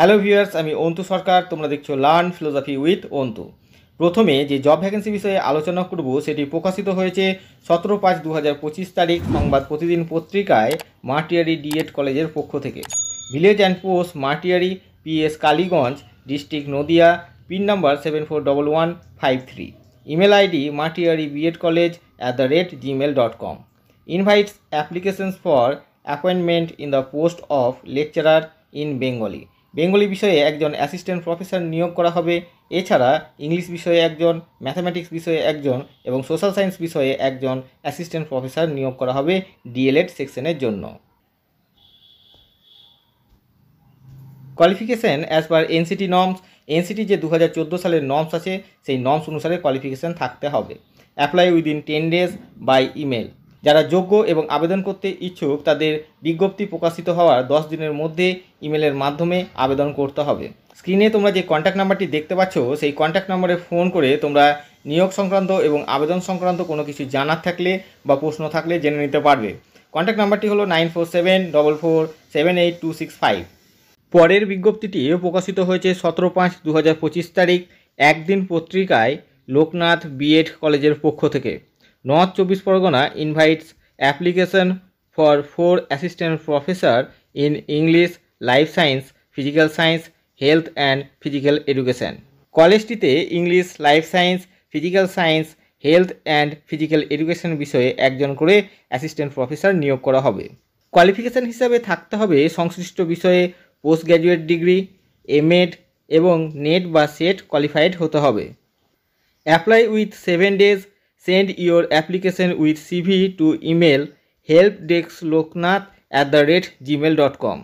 Hello viewers, আমি অন্তু সরকার। তোমরা দেখছো লার্ন ফিলোসফি উইথ অন্তু। প্রথমে যে জব ভ্যাকেন্সি বিষয়ে আলোচনা করব সেটি প্রকাশিত হয়েছে 17/5/2025 তারিখ সংবাদ প্রতিদিন পত্রিকায় মাটিয়ারি ডিএড কলেজের পক্ষ থেকে। Village and post Matiari, PS Kaliganj, district Nadia, pin number 741153, email ID matiaribedcollege@gmail.com। Invites applications for appointment in the post of lecturer in Bengali. Bengali বিষয়ে একজন অ্যাসিস্ট্যান্ট প্রফেসর নিয়োগ করা হবে। এছাড়া ইংলিশ বিষয়ে একজন, ম্যাথামেটিক্স বিষয়ে একজন এবং সোশ্যাল সায়েন্স বিষয়ে একজন অ্যাসিস্ট্যান্ট প্রফেসর নিয়োগ করা হবে ডিএলএড সেকশনের জন্য। Qualification as per NCT norms. NCT যে 2014 সালের নর্মস আছে সেই নর্মস অনুসারে কোয়ালিফিকেশান থাকতে হবে। Apply within 10 days by email. যারা যোগ্য এবং আবেদন করতে ইচ্ছুক তাদের বিজ্ঞপ্তি প্রকাশিত হওয়ার 10 দিনের মধ্যে ইমেলের মাধ্যমে আবেদন করতে হবে। স্ক্রিনে তোমরা যে কন্ট্যাক্ট নাম্বারটি দেখতে পাচ্ছ সেই কন্ট্যাক্ট নাম্বারে ফোন করে তোমরা নিয়োগ সংক্রান্ত এবং আবেদন সংক্রান্ত কোনো কিছু জানার থাকলে বা প্রশ্ন থাকলে জেনে নিতে পারবে। কন্ট্যাক্ট নাম্বারটি হলো 9474478265। পরের বিজ্ঞপ্তিটি প্রকাশিত হয়েছে 17/5/2025 তারিখ একদিন পত্রিকায় লোকনাথ বিএড কলেজের পক্ষ থেকে। North 24 Pargana invites application for 4 assistant professor in English, life science, physical science, health and physical education. কলেজটিতে English, life science, physical science, health and physical education বিষয়ে একজন করে অ্যাসিস্ট্যান্ট প্রফেসর নিয়োগ করা হবে। কোয়ালিফিকেশান হিসাবে থাকতে হবে সংশ্লিষ্ট বিষয়ে পোস্ট গ্র্যাজুয়েট ডিগ্রি, এমএড এবং নেট বা সেট কোয়ালিফাইড হতে হবে। Apply with 7 days। Send your application with CV to email helpdeskloknath@gmail.com।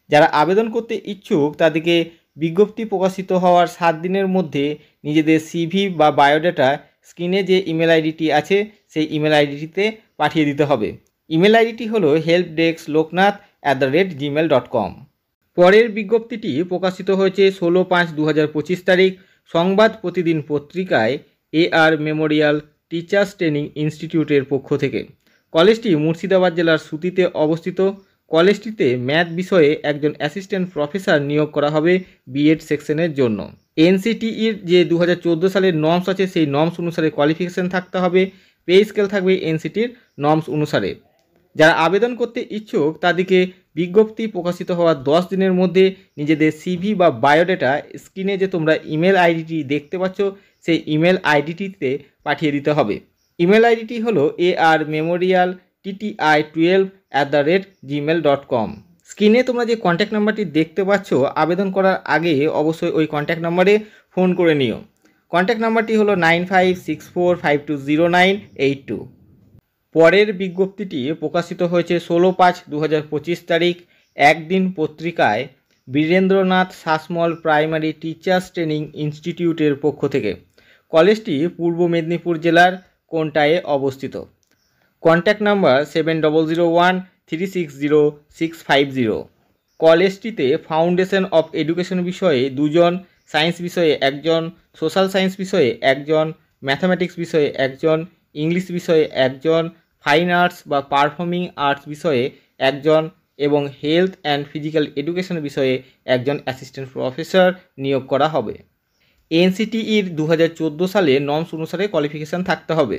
যারা আবেদন করতে ইচ্ছুক তাদেরকে বিজ্ঞপ্তি প্রকাশিত হওয়ার 7 দিনের মধ্যে নিজেদের সিভি বা বায়োডাটা স্ক্রিনে যে ইমেল আইডিটি আছে সেই ইমেল আইডিটিতে পাঠিয়ে দিতে হবে। ইমেল আইডিটি হলো helpdeskloknath@gmail.com। পরের বিজ্ঞপ্তিটি প্রকাশিত হয়েছে 16/5/2025 তারিখ সংবাদ প্রতিদিন পত্রিকায় AR মেমোরিয়াল টিচার্স ট্রেনিং ইনস্টিটিউটের পক্ষ থেকে। কলেজটি মুর্শিদাবাদ জেলার সুতিতে অবস্থিত। কলেজটিতে ম্যাথ বিষয়ে একজন অ্যাসিস্ট্যান্ট প্রফেসর নিয়োগ করা হবে বিএড সেকশনের জন্য। এনসিটিইর যে 2014 সালের নর্মস আছে সেই নর্মস অনুসারে কোয়ালিফিকেশান থাকতে হবে। পে স্কেল থাকবে এনসিটির নর্মস অনুসারে। যারা আবেদন করতে ইচ্ছুক তাদেরকে বিজ্ঞপ্তি প্রকাশিত হওয়ার 10 দিনের মধ্যে নিজেদের সিভি বা বায়োডাটা স্ক্রিনে যে তোমরা ইমেল আইডিটি দেখতে পাচ্ছ সেই ইমেল আইডিটিতে পাঠিয়ে দিতে হবে। ইমেল আইডিটি হলো armemorialtti12@gmail.com। স্ক্রিনে তোমরা যে কন্ট্যাক্ট নাম্বারটি দেখতে পাচ্ছ আবেদন করার আগে অবশ্যই ওই কন্ট্যাক্ট নাম্বারে ফোন করে নিও। কন্ট্যাক্ট নাম্বারটি হলো 9564520982। পরের বিজ্ঞপ্তিটি প্রকাশিত হয়েছে 16/5/2025 তারিখ একদিন পত্রিকায় Birendranath Sasmal primary teachers training ইনস্টিটিউটের পক্ষ থেকে। কলেজটি পূর্ব মেদিনীপুর জেলার কোনটায় অবস্থিত। Contact number 7001360650। কলেজটিতে ফাউন্ডেশন অফ এডুকেশন বিষয়ে 2 জন, সায়েন্স বিষয়ে 1 জন, সোশ্যাল সায়েন্স বিষয়ে 1 জন, ম্যাথামেটিক্স বিষয়ে 1 জন, ইংলিশ বিষয়ে 1 জন, ফাইন আর্টস বা পারফর্মিং আর্টস বিষয়ে 1 জন এবং হেলথ অ্যান্ড ফিজিক্যাল এডুকেশন বিষয়ে 1 জন অ্যাসিস্ট্যান্ট প্রফেসর নিয়োগ করা হবে। এনসিটিইর 2014 সালে নর্মস অনুসারে কোয়ালিফিকেশান থাকতে হবে।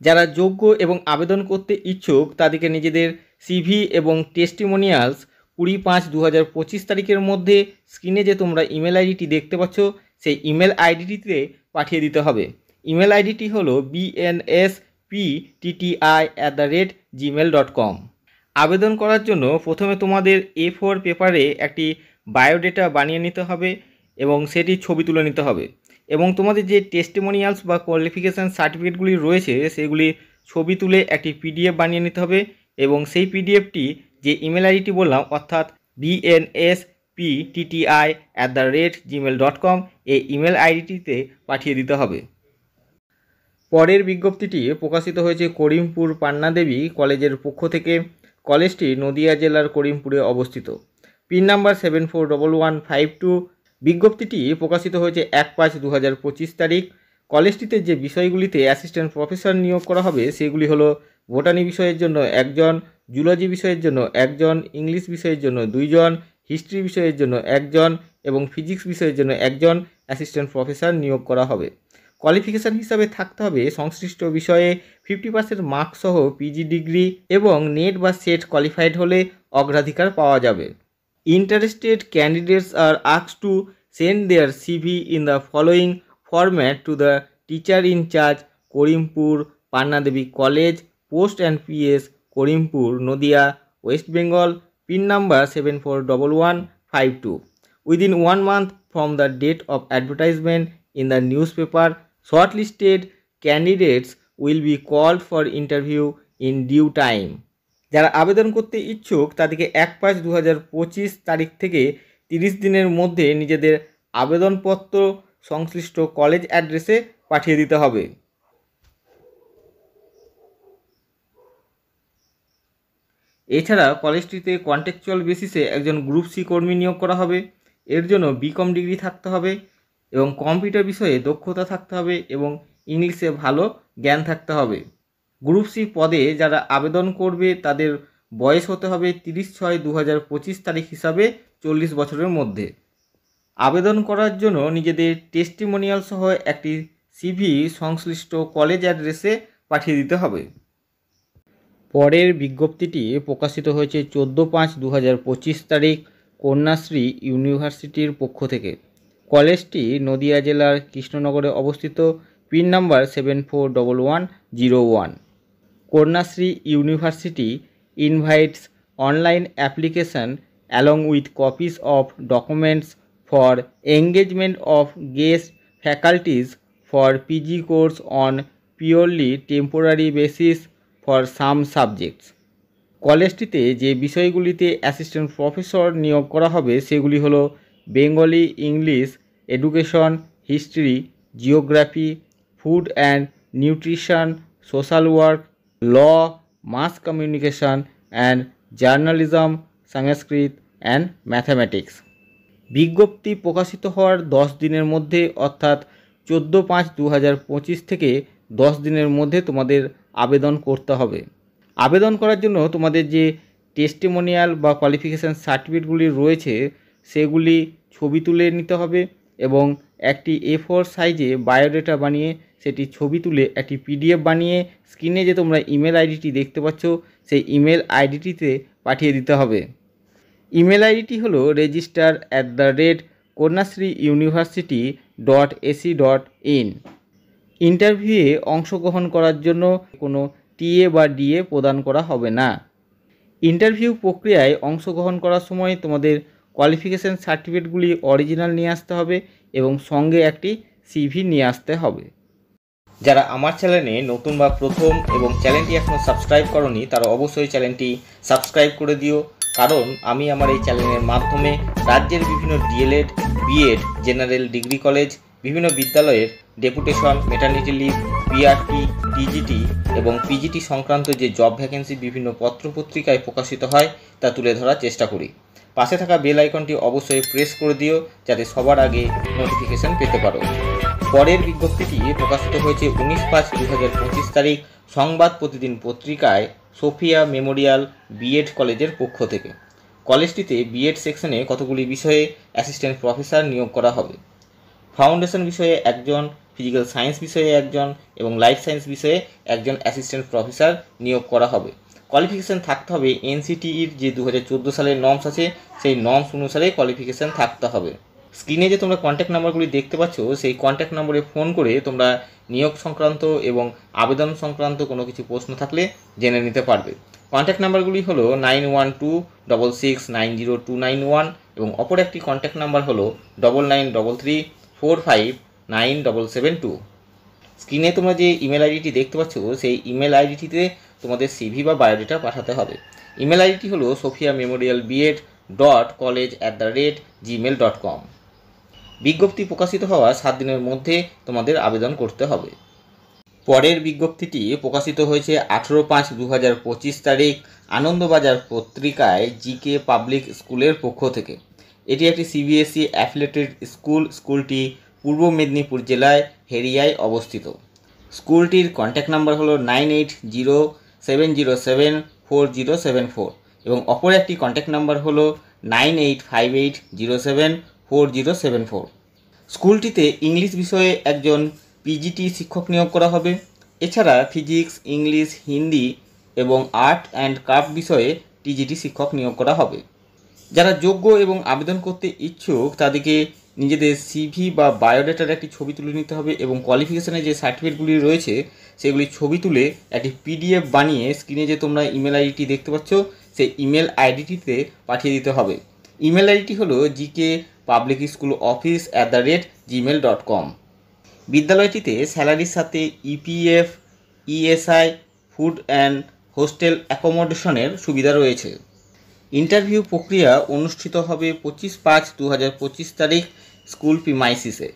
যারা যোগ্য এবং আবেদন করতে ইচ্ছুক তাদেরকে নিজেদের সিভি এবং টেস্টিমোনিয়ালস 20/5/2025 তারিখের মধ্যে স্ক্রিনে যে তোমরা ইমেল আইডিটি দেখতে পাচ্ছ সেই ইমেল আইডিটিতে পাঠিয়ে দিতে হবে। ইমেল আইডিটি হলো bnsptti@gmail.com। আবেদন করার জন্য প্রথমে তোমাদের A4 পেপারে একটি বায়োডাটা বানিয়ে নিতে হবে এবং সেটি ছবি তুলে নিতে হবে এবং তোমাদের যে টেস্টিমোনিয়ালস বা কোয়ালিফিকেশান সার্টিফিকেটগুলি রয়েছে সেগুলি ছবি তুলে একটি পিডিএফ বানিয়ে নিতে হবে এবং সেই পিডিএফটি যে ইমেল আইডিটি বললাম অর্থাৎ bnsptti@gmail.com এই ইমেল আইডিটিতে পাঠিয়ে দিতে হবে। পরের বিজ্ঞপ্তিটি প্রকাশিত হয়েছে করিমপুর পান্নাদেবী কলেজের পক্ষ থেকে। কলেজটি নদিয়া জেলার করিমপুরে অবস্থিত। Pin number 741152। বিজ্ঞপ্তিটি প্রকাশিত হয়েছে 1/5/2025 তারিখ। কলেজটিতে যে বিষয়গুলিতে অ্যাসিস্ট্যান্ট প্রফেসর নিয়োগ করা হবে সেগুলি হলো বোটানি বিষয়ের জন্য 1 জন, জুলজি বিষয়ের জন্য 1 জন, ইংলিশ বিষয়ের জন্য 2 জন, হিস্ট্রি বিষয়ের জন্য 1 জন এবং ফিজিক্স বিষয়ের জন্য একজন অ্যাসিস্ট্যান্ট প্রফেসর নিয়োগ করা হবে। কোয়ালিফিকেশান হিসাবে থাকতে হবে সংশ্লিষ্ট বিষয়ে 50% মার্কস সহ পিজি ডিগ্রি এবং নেট বা সেট কোয়ালিফাইড হলে অগ্রাধিকার পাওয়া যাবে। Interested candidates are asked to send their CV in the following format to the teacher in charge, Karimpur Pannadevi college, post and PS, Karimpur, Nadia, West Bengal, pin number 741152, within 1 month from the date of advertisement in the newspaper. Shortlisted candidates will be called for interview in due time. যারা আবেদন করতে ইচ্ছুক তাদেরকে 1/5/2025 তারিখ থেকে 30 দিনের মধ্যে নিজেদের আবেদনপত্র সংশ্লিষ্ট কলেজ অ্যাড্রেসে পাঠিয়ে দিতে হবে। এছাড়া কলেজটিতে কন্ট্রাকচুয়াল বেসিসে একজন গ্রুপ সি কর্মী নিয়োগ করা হবে। এর জন্য বিকম ডিগ্রি থাকতে হবে এবং কম্পিউটার বিষয়ে দক্ষতা থাকতে হবে এবং ইংলিশে ভালো জ্ঞান থাকতে হবে। গ্রুপ সি পদে যারা আবেদন করবে তাদের বয়স হতে হবে 30/6/2025 তারিখ হিসাবে 40 বছরের মধ্যে। আবেদন করার জন্য নিজেদের টেস্টিমোনিয়াল সহ একটি সিভি সংশ্লিষ্ট কলেজ অ্যাড্রেসে পাঠিয়ে দিতে হবে। পরের বিজ্ঞপ্তিটি প্রকাশিত হয়েছে 14/5/2025 তারিখ কন্যাশ্রী ইউনিভার্সিটির পক্ষ থেকে। কলেজটি নদিয়া জেলার কৃষ্ণনগরে অবস্থিত, pin number 741101। Kanyashree university invites online application along with copies of documents for engagement of guest faculties for PG course on purely temporary basis for some subjects. কলেজটিতে যে বিষয়গুলিতে অ্যাসিস্ট্যান্ট প্রফেসর নিয়োগ করা হবে সেগুলি হলো Bengali, English, education, history, geography, food and nutrition, social work, law, mass communication and journalism, Sanskrit and mathematics. বিজ্ঞপ্তি প্রকাশিত হওয়ার 10 দিনের মধ্যে অর্থাৎ 14/5/2025 থেকে 10 দিনের মধ্যে তোমাদের আবেদন করতে হবে। আবেদন করার জন্য তোমাদের যে টেস্টিমোনিয়াল বা কোয়ালিফিকেশান সার্টিফিকেটগুলি রয়েছে সেগুলি ছবি তুলে নিতে হবে এবং একটি A4 সাইজে বায়োডাটা বানিয়ে সেটি ছবি তুলে একটি PDF বানিয়ে স্ক্রিনে যে তোমরা ইমেল আইডিটি দেখতে পাচ্ছ সেই ইমেল আইডিটিতে পাঠিয়ে দিতে হবে। ইমেল আইডিটি হলো register@konyasriuniversity.ac.in। ইন্টারভিউয়ে অংশগ্রহণ করার জন্য কোনো টিএ বা ডিএ প্রদান করা হবে না। ইন্টারভিউ প্রক্রিয়ায় অংশগ্রহণ করার সময় তোমাদের কোয়ালিফিকেশান সার্টিফিকেটগুলি অরিজিনাল নিয়ে আসতে হবে এবং সঙ্গে একটি সিভি নিয়ে আসতে হবে। যারা আমার চ্যানেলে নতুন বা প্রথম এবং চ্যানেলটি এখনও সাবস্ক্রাইব করনি তারা অবশ্যই চ্যানেলটি সাবস্ক্রাইব করে দিও, কারণ আমি আমার এই চ্যানেলের মাধ্যমে রাজ্যের বিভিন্ন DElEd, BEd, general degree college, বিভিন্ন বিদ্যালয়ের deputation, maternity leave, PRT, TGT এবং পিজিটি সংক্রান্ত যে জব ভ্যাকেন্সি বিভিন্ন পত্রপত্রিকায় প্রকাশিত হয় তা তুলে ধরার চেষ্টা করি। পাশে থাকা বেল আইকনটি অবশ্যই প্রেস করে দিও যাতে সবার আগে নোটিফিকেশান পেতে পারো। পরের বিজ্ঞপ্তিটি প্রকাশিত হয়েছে 19/5/2025 তারিখ সংবাদ প্রতিদিন পত্রিকায় সোফিয়া মেমোরিয়াল বিএড কলেজের পক্ষ থেকে। কলেজটিতে বিএড সেকশনে কতগুলি বিষয়ে অ্যাসিস্ট্যান্ট প্রফেসর নিয়োগ করা হবে। ফাউন্ডেশন বিষয়ে একজন, ফিজিক্যাল সায়েন্স বিষয়ে একজন এবং লাইফ সায়েন্স বিষয়ে একজন অ্যাসিস্ট্যান্ট প্রফেসর নিয়োগ করা হবে। কোয়ালিফিকেশান থাকতে হবে এনসিটিইর যে 2014 সালের নর্মস আছে সেই নর্মস অনুসারে কোয়ালিফিকেশান থাকতে হবে। স্ক্রিনে যে তোমরা কন্ট্যাক্ট নাম্বারগুলি দেখতে পাচ্ছ সেই কন্ট্যাক্ট নম্বরে ফোন করে তোমরা নিয়োগ সংক্রান্ত এবং আবেদন সংক্রান্ত কোনো কিছু প্রশ্ন থাকলে জেনে নিতে পারবে। কন্ট্যাক্ট নাম্বারগুলি হলো 9126690291 এবং অপর একটি কন্ট্যাক্ট নাম্বার হলো 9933459772। স্ক্রিনে তোমরা যে ইমেল আইডিটি দেখতে পাচ্ছ সেই ইমেল আইডিটিতে তোমাদের সিভি বা বায়োডাটা পাঠাতে হবে। ইমেল আইডিটি হলো sophiamemorialbed.college@gmail.com। বিজ্ঞপ্তি প্রকাশিত হওয়া 7 দিনের মধ্যে তোমাদের আবেদন করতে হবে। পরের বিজ্ঞপ্তিটি প্রকাশিত হয়েছে 18/5/2025 তারিখ আনন্দবাজার পত্রিকায় জিকে পাবলিক স্কুলের পক্ষ থেকে। এটি একটি সিবিএসই অ্যাফিলিয়েটেড স্কুল। স্কুলটি পূর্ব মেদিনীপুর জেলায় হেরিয়ায় অবস্থিত। স্কুলটির কন্ট্যাক্ট নাম্বার হলো 9807074074 এবং অপর একটি কন্ট্যাক্ট নাম্বার হলো 985807 4074। স্কুলটিতে ইংলিশ বিষয়ে একজন পিজিটি শিক্ষক নিয়োগ করা হবে। এছাড়া ফিজিক্স, ইংলিশ, হিন্দি এবং আর্ট অ্যান্ড ক্রাফট বিষয়ে টিজিটি শিক্ষক নিয়োগ করা হবে। যারা যোগ্য এবং আবেদন করতে ইচ্ছুক তাদেরকে নিজেদের সিভি বা বায়োডাটার একটি ছবি তুলে নিতে হবে এবং কোয়ালিফিকেশানের যে সার্টিফিকেটগুলি রয়েছে সেগুলি ছবি তুলে একটি পিডিএফ বানিয়ে স্ক্রিনে যে তোমরা ইমেল আইডিটি দেখতে পাচ্ছ সেই ইমেল আইডিটিতে পাঠিয়ে দিতে হবে। ইমেল আইডিটি হলো gkpublicschooloffice@gmail.com। বিদ্যালয়টিতে স্যালারির সাথে EPF, ESI, food and hostel অ্যাকোমোডেশনের সুবিধা রয়েছে। ইন্টারভিউ প্রক্রিয়া অনুষ্ঠিত হবে 25/5/2025 তারিখ স্কুল প্রিমাইসিসে।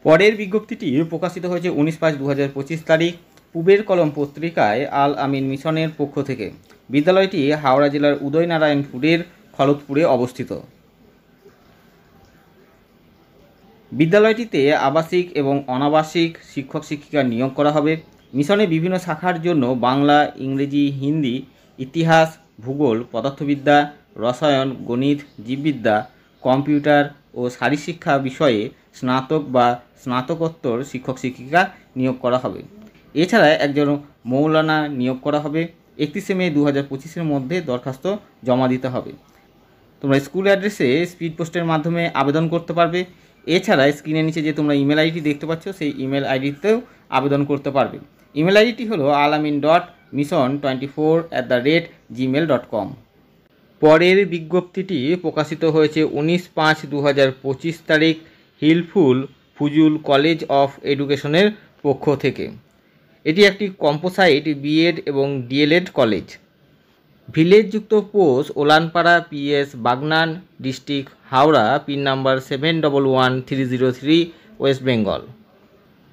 পরের বিজ্ঞপ্তিটি প্রকাশিত হয়েছে 19/5/2025 তারিখ পূবের কলম পত্রিকায় আল আমিন মিশনের পক্ষ থেকে। বিদ্যালয়টি হাওড়া জেলার উদয়নারায়ণপুরের খলতপুরে অবস্থিত। বিদ্যালয়টিতে আবাসিক এবং অনাবাসিক শিক্ষক শিক্ষিকা নিয়োগ করা হবে। মিশনে বিভিন্ন শাখার জন্য বাংলা, ইংরেজি, হিন্দি, ইতিহাস, ভূগোল, পদার্থবিদ্যা, রসায়ন, গণিত, জীববিদ্যা, কম্পিউটার ও শারীরশিক্ষা বিষয়ে স্নাতক বা স্নাতকোত্তর শিক্ষক শিক্ষিকা নিয়োগ করা হবে। এছাড়া একজন মৌলানা নিয়োগ করা হবে। 31শে মে 2025-এর মধ্যে দরখাস্ত জমা দিতে হবে। তোমরা স্কুল অ্যাড্রেসে স্পিড পোস্টের মাধ্যমে আবেদন করতে পারবে। এছাড়া স্ক্রিনের নিচে যে তোমরা ইমেল আইডি দেখতে পাচ্ছ সেই ইমেল আইডিতেও আবেদন করতে পারবে। ইমেল আইডিটি হলো alamin.mission24@gmail.com। পরের বিজ্ঞপ্তিটি প্রকাশিত হয়েছে 19/5/2025 তারিখ হিলফুল ফুজুল কলেজ অফ এডুকেশনের পক্ষ থেকে। এটি একটি কম্পোসাইট বিএড এবং ডিএলএড কলেজ। ভিলেজযুক্ত post Olanpara, PS, Bagnan district, Howrah, pin number 711303, West Bengal.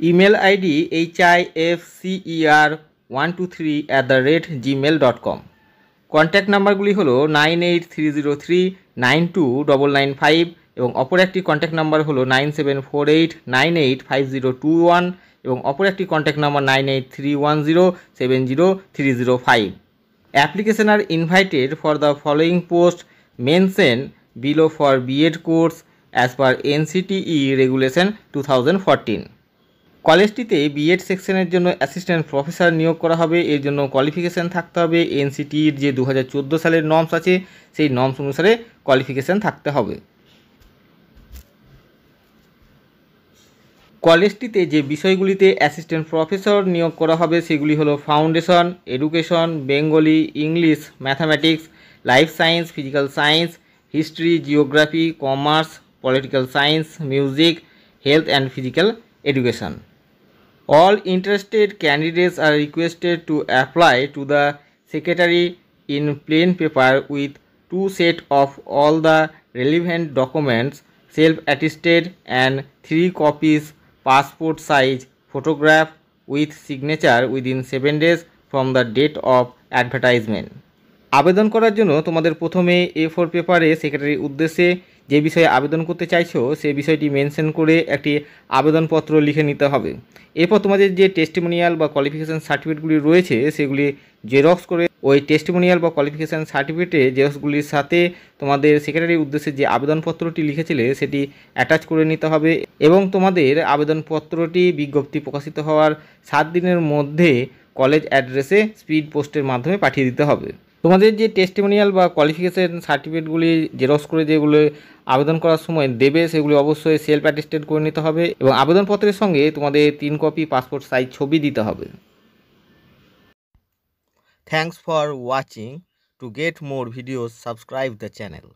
Email ID hifcer123@gmail.com। Contact নাম্বারগুলি হলো 9830392995 এবং অপর একটি কন্ট্যাক্ট নাম্বার হলো 9748985021 এবং অপর একটি contact number 9831070305। Applications are invited for the following posts mentioned below for B.Ed course as per NCTE Regulation 2014। কলেজটিতে B Ed সেকশনের জন্য অ্যাসিস্ট্যান্ট প্রফেসর নিয়োগ করা হবে। এর জন্য কোয়ালিফিকেশান থাকতে হবে এনসিটির যে 2014 সালের নর্মস আছে সেই নর্মস অনুসারে কোয়ালিফিকেশান থাকতে হবে। কলেজটিতে যে বিষয়গুলিতে অ্যাসিস্ট্যান্ট প্রফেসর নিয়োগ করা হবে সেগুলি হলো foundation, education, Bengali, English, mathematics, life science, physical science, history, geography, commerce, political science, music, health and physical education. All interested candidates are requested to apply to the secretary in plain paper with 2 sets of all the relevant documents, self-attested, and 3 copies passport size photograph with signature within 7 days from the date of advertisement। আবেদন করার জন্য তোমাদের প্রথমে A4 পেপারে সেক্রেটারির উদ্দেশ্যে যে বিষয়ে আবেদন করতে চাইছো সেই বিষয়টি মেনশন করে একটি আবেদনপত্র লিখে নিতে হবে। এরপর তোমাদের যে টেস্টিমোনিয়াল বা কোয়ালিফিকেশান সার্টিফিকেটগুলি রয়েছে সেগুলি জেরক্স করে ওই টেস্টিমোনিয়াল বা কোয়ালিফিকেশান সার্টিফিকেটে জেরক্সগুলির সাথে তোমাদের সেক্রেটারির উদ্দেশ্যে যে আবেদনপত্রটি লিখেছিলে সেটি অ্যাটাচ করে নিতে হবে এবং তোমাদের আবেদনপত্রটি বিজ্ঞপ্তি প্রকাশিত হওয়ার 7 দিনের মধ্যে কলেজ অ্যাড্রেসে স্পিড পোস্টের মাধ্যমে পাঠিয়ে দিতে হবে। তোমাদের যে টেস্টিমোনিয়াল বা কোয়ালিফিকেশান সার্টিফিকেটগুলি জেরক্স করে যেগুলো আবেদন করার সময় দেবে সেগুলি অবশ্যই সেলফ অ্যাটেস্টেড করে নিতে হবে এবং আবেদনপত্রের সঙ্গে তোমাদের 3 কপি পাসপোর্ট সাইজ ছবি দিতে হবে। Thanks for watching. To get more videos subscribe the channel.